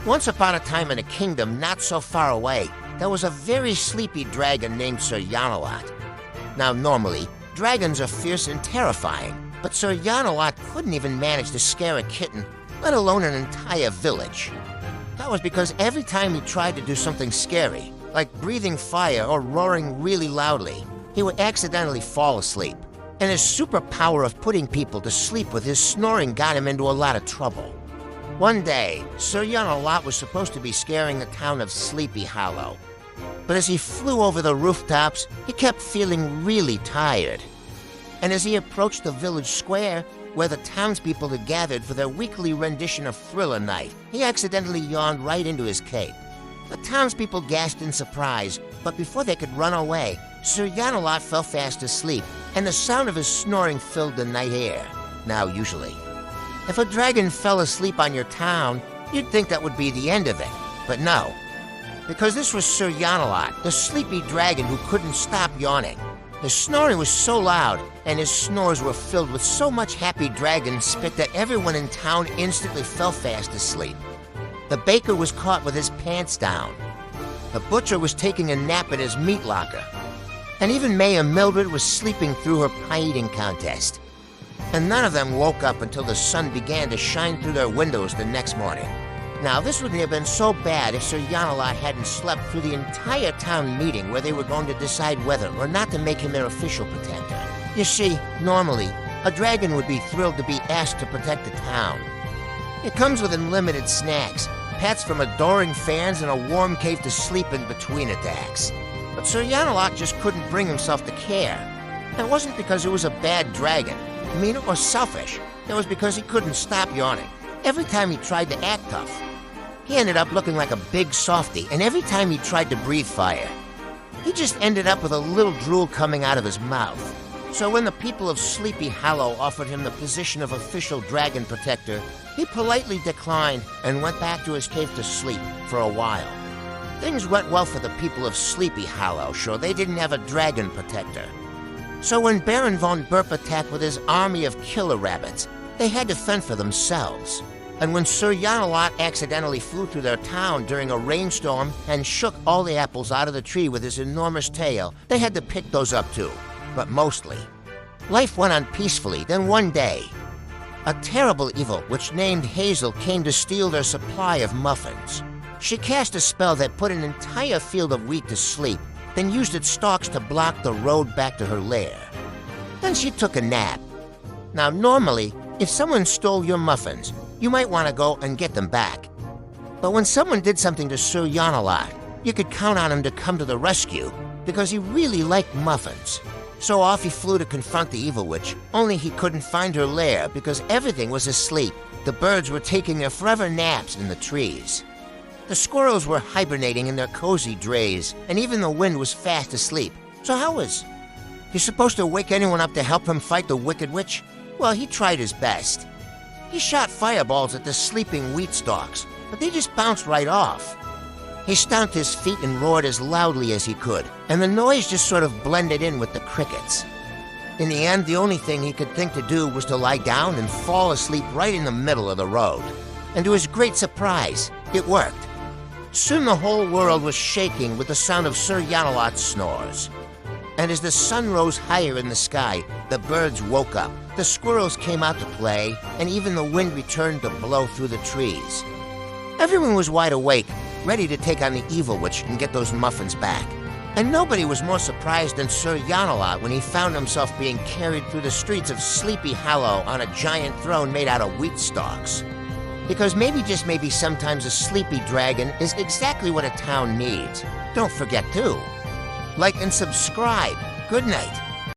Once upon a time in a kingdom not so far away, there was a very sleepy dragon named Sir Yawnalot. Now, normally, dragons are fierce and terrifying, but Sir Yawnalot couldn't even manage to scare a kitten, let alone an entire village. That was because every time he tried to do something scary, like breathing fire or roaring really loudly, he would accidentally fall asleep. And his superpower of putting people to sleep with his snoring got him into a lot of trouble. One day, Sir Yawnalot was supposed to be scaring the town of Sleepy Hollow. But as he flew over the rooftops, he kept feeling really tired. And as he approached the village square, where the townspeople had gathered for their weekly rendition of Thriller Night, he accidentally yawned right into his cape. The townspeople gasped in surprise, but before they could run away, Sir Yawnalot fell fast asleep, and the sound of his snoring filled the night air. Now, usually, if a dragon fell asleep on your town, you'd think that would be the end of it. But no, because this was Sir Yawnalot, the sleepy dragon who couldn't stop yawning. His snoring was so loud, and his snores were filled with so much happy dragon spit that everyone in town instantly fell fast asleep. The baker was caught with his pants down. The butcher was taking a nap in his meat locker. And even Mayor Mildred was sleeping through her pie-eating contest. And none of them woke up until the sun began to shine through their windows the next morning. Now, this wouldn't have been so bad if Sir Yawnalot hadn't slept through the entire town meeting where they were going to decide whether or not to make him their official protector. You see, normally, a dragon would be thrilled to be asked to protect the town. It comes with unlimited snacks, pets from adoring fans, and a warm cave to sleep in between attacks. But Sir Yawnalot just couldn't bring himself to care. It wasn't because it was a bad dragon, mean or selfish. It was because he couldn't stop yawning. Every time he tried to act tough, he ended up looking like a big softy, and every time he tried to breathe fire, he just ended up with a little drool coming out of his mouth. So when the people of Sleepy Hollow offered him the position of official dragon protector, he politely declined and went back to his cave to sleep for a while. Things went well for the people of Sleepy Hollow, sure they didn't have a dragon protector. So when Baron von Burp attacked with his army of killer rabbits, they had to fend for themselves. And when Sir Yawnalot accidentally flew through their town during a rainstorm and shook all the apples out of the tree with his enormous tail, they had to pick those up too. But mostly, life went on peacefully. Then one day, a terrible evil witch named Hazel came to steal their supply of muffins. She cast a spell that put an entire field of wheat to sleep, then used its stalks to block the road back to her lair. Then she took a nap. Now, normally, if someone stole your muffins, you might want to go and get them back. But when someone did something to Sir Yawnalot, you could count on him to come to the rescue, because he really liked muffins. So off he flew to confront the evil witch, only he couldn't find her lair because everything was asleep. The birds were taking their forever naps in the trees. The squirrels were hibernating in their cozy drays, and even the wind was fast asleep. So how was he supposed to wake anyone up to help him fight the wicked witch? Well, he tried his best. He shot fireballs at the sleeping wheat stalks, but they just bounced right off. He stomped his feet and roared as loudly as he could, and the noise just sort of blended in with the crickets. In the end, the only thing he could think to do was to lie down and fall asleep right in the middle of the road. And to his great surprise, it worked. Soon the whole world was shaking with the sound of Sir Yawnalot's snores. And as the sun rose higher in the sky, the birds woke up, the squirrels came out to play, and even the wind returned to blow through the trees. Everyone was wide awake, ready to take on the evil witch and get those muffins back. And nobody was more surprised than Sir Yawnalot when he found himself being carried through the streets of Sleepy Hollow on a giant throne made out of wheat stalks. Because maybe, just maybe, sometimes a sleepy dragon is exactly what a town needs. Don't forget to like and subscribe. Good night.